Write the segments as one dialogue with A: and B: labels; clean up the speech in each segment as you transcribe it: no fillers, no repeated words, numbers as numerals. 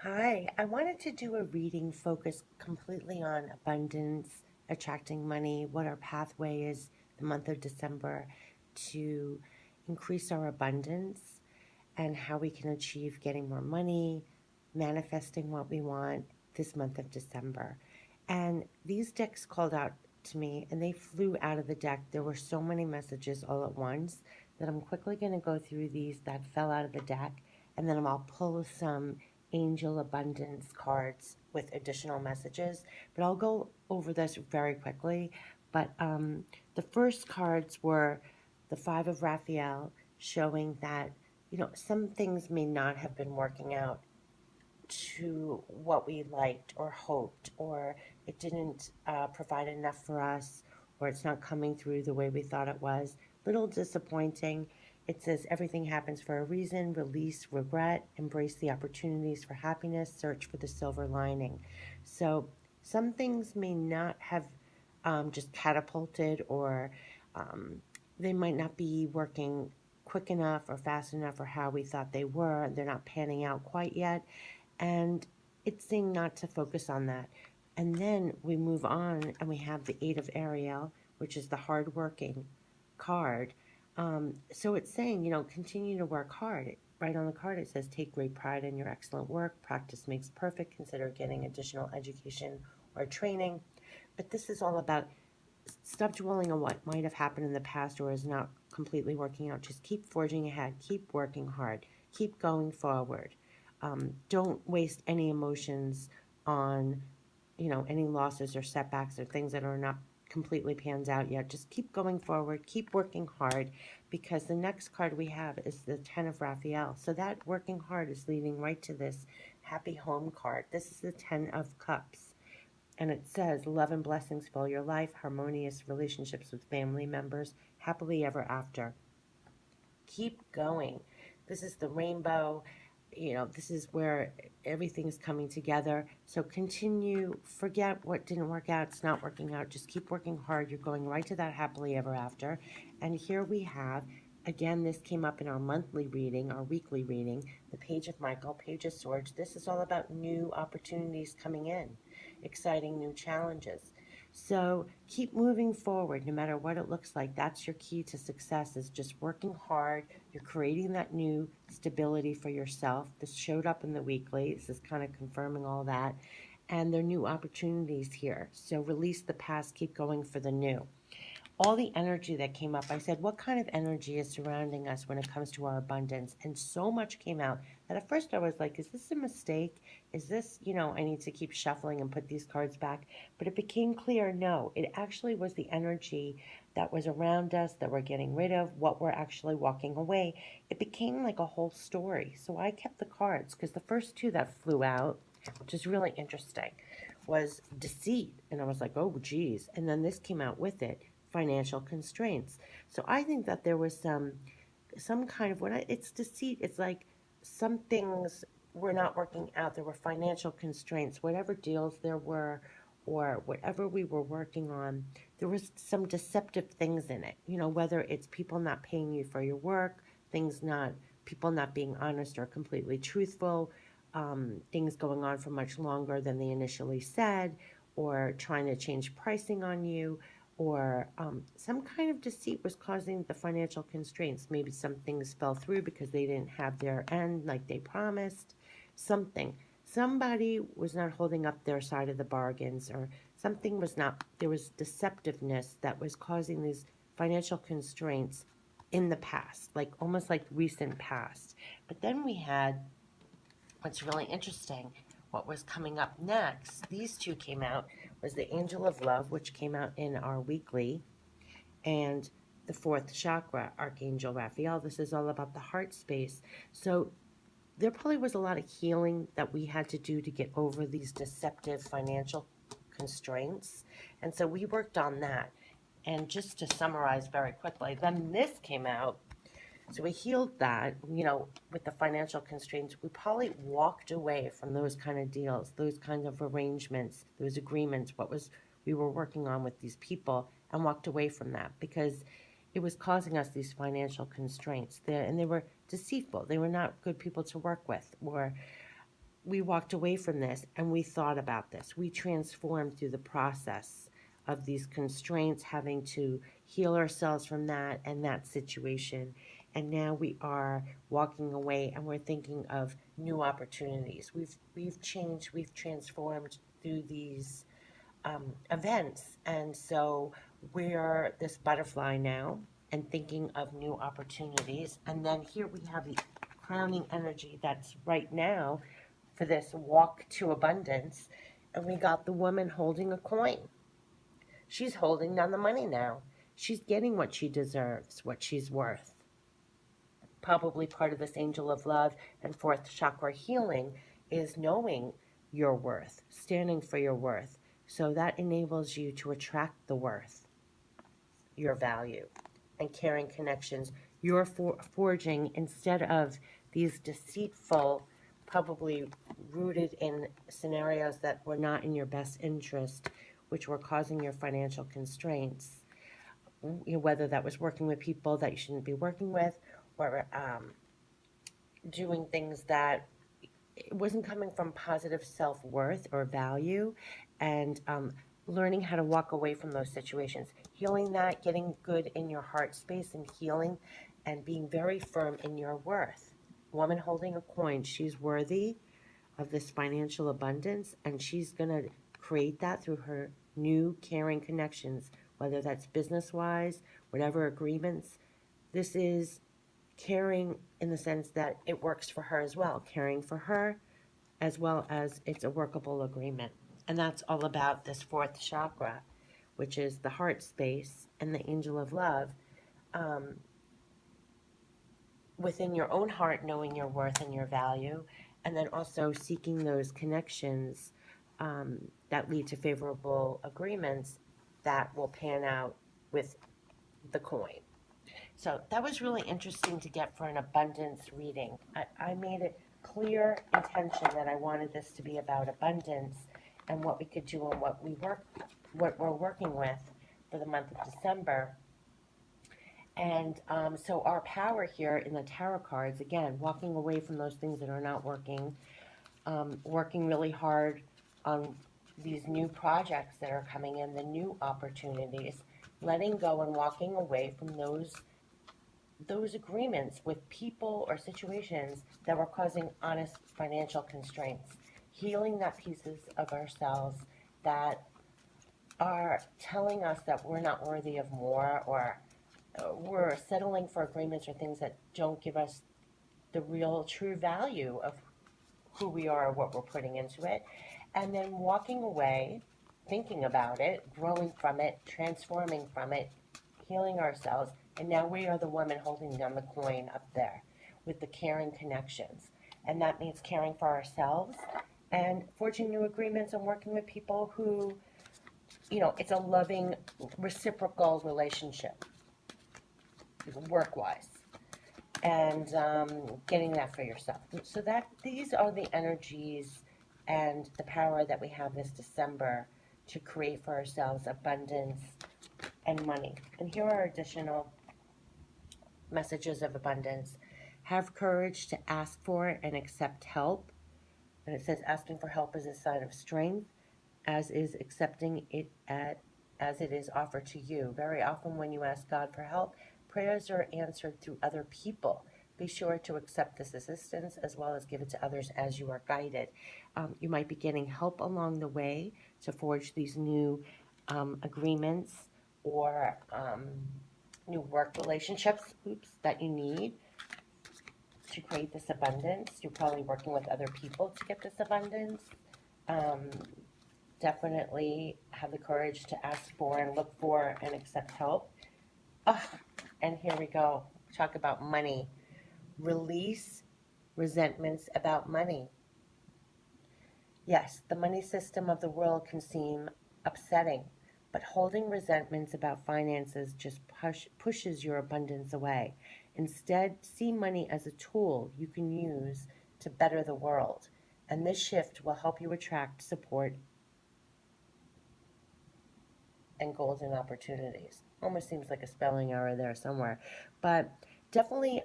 A: Hi, I wanted to do a reading focused completely on abundance, attracting money, what our pathway is the month of December to increase our abundance, and how we can achieve getting more money, manifesting what we want this month of December. And these decks called out to me and they flew out of the deck. There were so many messages all at once that I'm quickly going to go through these that fell out of the deck, and then I'll pull some angel abundance cards with additional messages. But I'll go over this very quickly. But the first cards were the Five of Raphael, showing that some things may not have been working out to what we liked or hoped, or it didn't provide enough for us, or it's not coming through the way we thought it was. Little disappointing. It says everything happens for a reason. Release regret, embrace the opportunities for happiness, search for the silver lining. So some things may not have just catapulted, or um, they might not be working quick enough or fast enough or how we thought they were. They're not panning out quite yet. And it's saying not to focus on that. And then we move on and we have the Eight of Ariel, which is the hardworking card. So it's saying, continue to work hard. Right on the card, it says, take great pride in your excellent work. Practice makes perfect. Consider getting additional education or training. But this is all about stop dwelling on what might have happened in the past or is not completely working out. Just keep forging ahead, keep working hard, keep going forward. Don't waste any emotions on, any losses or setbacks or things that are not completely panned out yet. Just keep going forward, keep working hard, because the next card we have is the Ten of Raphael. So that working hard is leading right to this happy home card. This is the Ten of Cups. And it says, love and blessings fill your life, harmonious relationships with family members, happily ever after. Keep going. This is the rainbow. This is where everything is coming together. So continue, forget what didn't work out. It's not working out. Just keep working hard. You're going right to that happily ever after. And here we have, again, this came up in our monthly reading, our weekly reading, the Page of Michael, Page of Swords. This is all about new opportunities coming in, exciting new challenges. So keep moving forward no matter what it looks like. That's your key to success, is just working hard. You're creating that new stability for yourself. This showed up in the weekly. This is kind of confirming all that. And there are new opportunities here. So release the past, keep going for the new. All the energy that came up, I said, what kind of energy is surrounding us when it comes to our abundance? And so much came out that at first I was like, is this a mistake? Is this, I need to keep shuffling and put these cards back? But it became clear, no, it actually was the energy that was around us that we're getting rid of, what we're actually walking away. It became like a whole story. So I kept the cards because the first two that flew out, which is really interesting, was deceit. And I was like, oh, geez. And then this came out with it, financial constraints. So I think that there was some kind of it's deceit. It's like some things were not working out. There were financial constraints, whatever deals there were, or whatever we were working on. There was some deceptive things in it. Whether it's people not paying you for your work, things not people not being honest or completely truthful, things going on for much longer than they initially said, or trying to change pricing on you, or some kind of deceit was causing the financial constraints. Maybe some things fell through because they didn't have their end like they promised. Somebody was not holding up their side of the bargains, or something was not, there was deceptiveness that was causing these financial constraints in the past, like almost like recent past. But then we had what's really interesting, what was coming up next. These two came out, was the Angel of Love, which came out in our weekly, and the fourth chakra, Archangel Raphael. This is all about the heart space. So there probably was a lot of healing that we had to do to get over these deceptive financial constraints. And so we worked on that. And just to summarize very quickly, then this came out, so we healed that, with the financial constraints. We probably walked away from those kind of deals, those kind of arrangements, those agreements, what was we were working on with these people, and walked away from that because it was causing us these financial constraints. And they were deceitful. They were not good people to work with, or we walked away from this and we thought about this. We transformed through the process of these constraints, having to heal ourselves from that and that situation. And now we are walking away and we're thinking of new opportunities. We've changed, we've transformed through these events. And so we're this butterfly now and thinking of new opportunities. And then here we have the crowning energy that's right now for this walk to abundance. And we got the woman holding a coin. She's holding down the money now. She's getting what she deserves, what she's worth. Probably part of this angel of love and fourth chakra healing is knowing your worth, standing for your worth. So that enables you to attract the worth, your value, and caring connections you're forging instead of these deceitful, probably rooted in scenarios that were not in your best interest, which were causing your financial constraints. Whether that was working with people that you shouldn't be working with, or doing things that it wasn't coming from positive self-worth or value, and learning how to walk away from those situations, healing that, getting good in your heart space and healing, and being very firm in your worth. Woman holding a coin, she's worthy of this financial abundance, and she's going to create that through her new caring connections, whether that's business-wise, whatever agreements. This is caring in the sense that it works for her as well, caring for her, as well as it's a workable agreement. And that's all about this fourth chakra, which is the heart space and the angel of love. Within your own heart, knowing your worth and your value, and then also seeking those connections that lead to favorable agreements that will pan out with the coin. So that was really interesting to get for an abundance reading. I made it clear intention that I wanted this to be about abundance and what we could do and what we're working with for the month of December. And so our power here in the tarot cards, again, walking away from those things that are not working, working really hard on these new projects that are coming in, the new opportunities, letting go and walking away from those agreements with people or situations that were causing honest financial constraints, healing that pieces of ourselves that are telling us that we're not worthy of more, or we're settling for agreements or things that don't give us the real true value of who we are or what we're putting into it, and then walking away, thinking about it, growing from it, transforming from it, healing ourselves, and now we are the woman holding down the coin up there with the caring connections. And that means caring for ourselves and forging new agreements and working with people who, it's a loving, reciprocal relationship, work-wise, and getting that for yourself. So these are the energies and the power that we have this December to create for ourselves abundance and money. And here are additional messages of abundance. Have courage to ask for and accept help. And it says asking for help is a sign of strength, as is accepting it as it is offered to you. Very often when you ask God for help, prayers are answered through other people. Be sure to accept this assistance as well as give it to others as you are guided. You might be getting help along the way to forge these new agreements or new work relationships that you need to create this abundance. You're probably working with other people to get this abundance. Definitely have the courage to ask for and look for and accept help. And here we go. Talk about money. Release resentments about money. Yes, the money system of the world can seem upsetting, but holding resentments about finances just pushes your abundance away. Instead, see money as a tool you can use to better the world. And this shift will help you attract support and golden opportunities. Almost seems like a spelling error there somewhere. But definitely,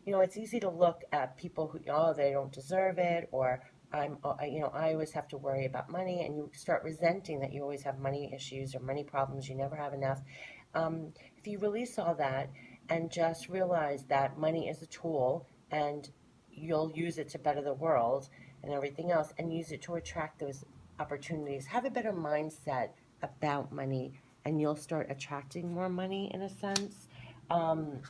A: it's easy to look at people who, they don't deserve it, or I always have to worry about money, and you start resenting that you always have money issues or money problems, you never have enough. If you release all that and just realize that money is a tool and you'll use it to better the world and everything else, and use it to attract those opportunities, have a better mindset about money, and you'll start attracting more money in a sense. Um,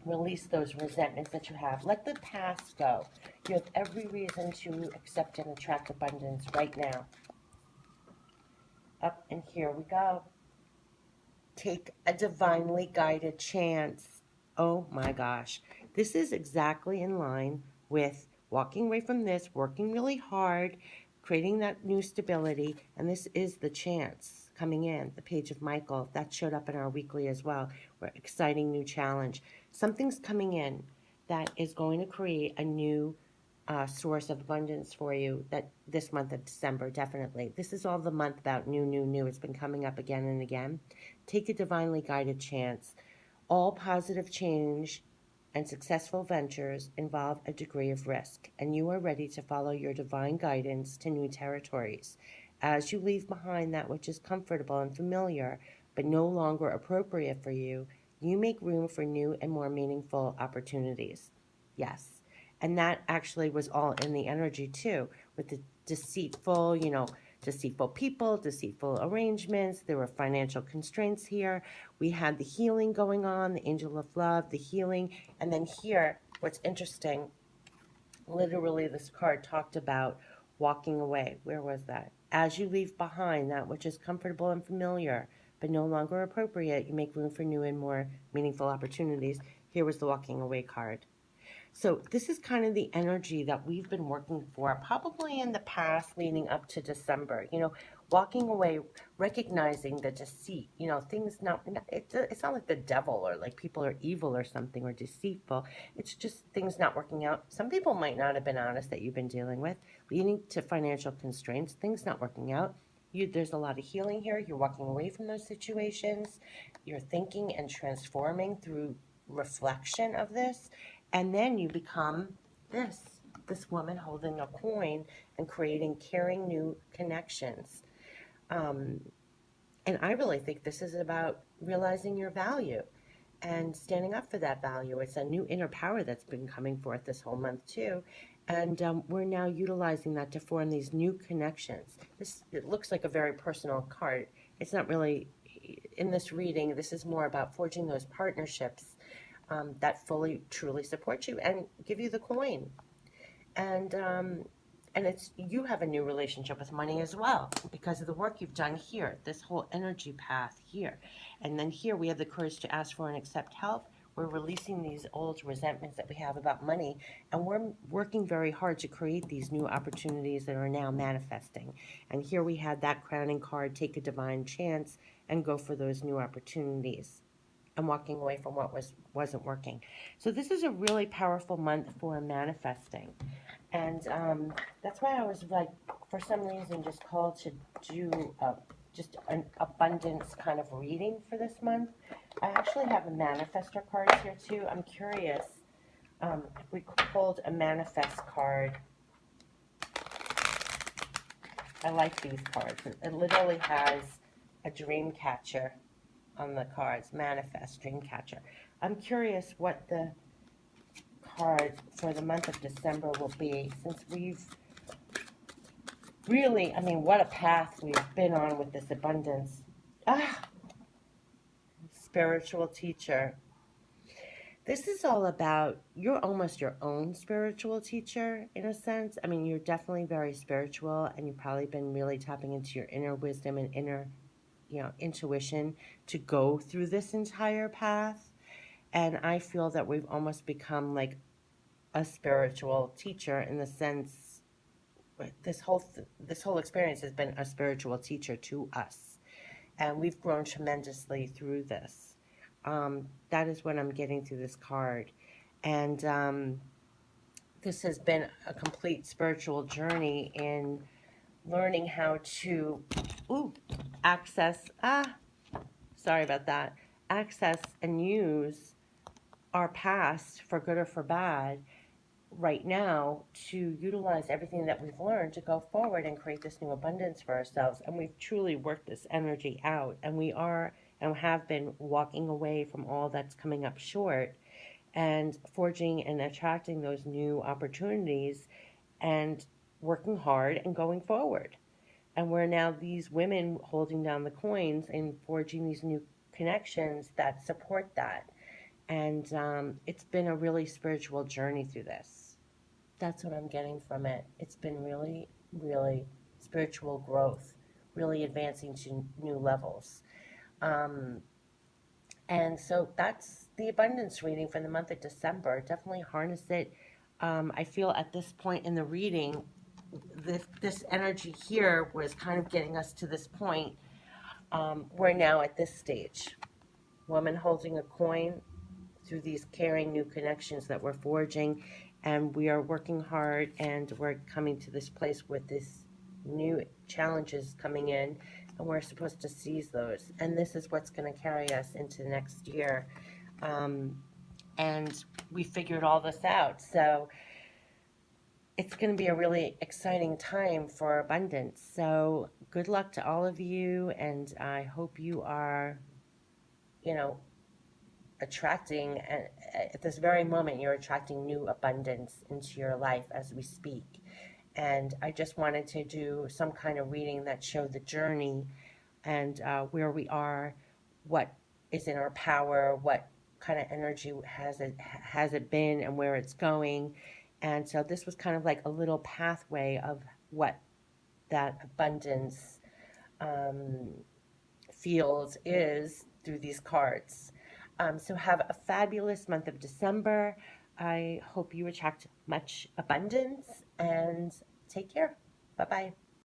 A: Release those resentments that you have. Let the past go. You have every reason to accept and attract abundance right now. Up and here we go. Take a divinely guided chance. Oh my gosh. This is exactly in line with walking away from this, working really hard, creating that new stability. And this is the chance coming in, the page of Michael. That showed up in our weekly as well. We're exciting new challenge. Something's coming in that is going to create a new source of abundance for you that this month of December, definitely. This is all the month about new, new, new. It's been coming up again and again. Take a divinely guided chance. All positive change and successful ventures involve a degree of risk, and you are ready to follow your divine guidance to new territories. As you leave behind that which is comfortable and familiar, but no longer appropriate for you, you make room for new and more meaningful opportunities. Yes. And that actually was all in the energy too, with the deceitful, deceitful people, deceitful arrangements. There were financial constraints here. We had the healing going on, the angel of love, the healing. And then here, what's interesting, literally this card talked about walking away. Where was that? As you leave behind that which is comfortable and familiar, but no longer appropriate, you make room for new and more meaningful opportunities. Here was the walking away card. So this is kind of the energy that we've been working for probably in the past leading up to December. Walking away, recognizing the deceit, things not, it's not like the devil or like people are evil or something or deceitful. It's just things not working out. Some people might not have been honest that you've been dealing with, leading to financial constraints, things not working out. There's a lot of healing here. You're walking away from those situations. You're thinking and transforming through reflection of this, and then you become this woman holding a coin and creating caring new connections. Um, and I really think this is about realizing your value and standing up for that value. It's a new inner power that's been coming forth this whole month too. And we're now utilizing that to form these new connections. It looks like a very personal card. It's not really, in this reading, this is more about forging those partnerships that fully, truly support you and give you the coin. And it's you have a new relationship with money as well because of the work you've done here, this whole energy path here. And then here we have the courage to ask for and accept help. We're releasing these old resentments that we have about money, and we're working very hard to create these new opportunities that are now manifesting. And here we had that crowning card, take a divine chance and go for those new opportunities and walking away from what wasn't working. So this is a really powerful month for manifesting. And that's why I was like, for some reason, just called to do just an abundance kind of reading for this month. I actually have a manifestor card here too. I'm curious if we pulled a manifest card. I like these cards. It literally has a dream catcher on the cards. Manifest, dream catcher. I'm curious what the card for the month of December will be, since we've really, what a path we've been on with this abundance. Spiritual teacher. This is all about, you're almost your own spiritual teacher in a sense. You're definitely very spiritual, and you've probably been really tapping into your inner wisdom and inner, intuition to go through this entire path. And I feel that we've almost become like a spiritual teacher in the sense this whole experience has been a spiritual teacher to us, and we've grown tremendously through this. That is what I'm getting through this card, and this has been a complete spiritual journey in learning how to access sorry about that, access and use our past for good or for bad, right now to utilize everything that we've learned to go forward and create this new abundance for ourselves. And we've truly worked this energy out, and we are and have been walking away from all that's coming up short and forging and attracting those new opportunities and working hard and going forward. And we're now these women holding down the coins and forging these new connections that support that. And it's been a really spiritual journey through this. That's what I'm getting from it. It's been really, really spiritual growth, really advancing to new levels. Um, and so that's the abundance reading for the month of December. Definitely harness it. I feel at this point in the reading, this energy here was kind of getting us to this point. We're now at this stage. Woman holding a coin through these caring new connections that we're forging, and we are working hard, and we're coming to this place with this new challenges coming in, and we're supposed to seize those. And this is what's going to carry us into next year. And we figured all this out. So it's going to be a really exciting time for abundance. So good luck to all of you, and I hope you are, you know, attracting, at this very moment, you're attracting new abundance into your life as we speak. And I just wanted to do some kind of reading that showed the journey and where we are, what is in our power, what kind of energy has it been, and where it's going. And so this was kind of like a little pathway of what that abundance field is through these cards. So have a fabulous month of December. I hope you attract much abundance, and take care. Bye-bye.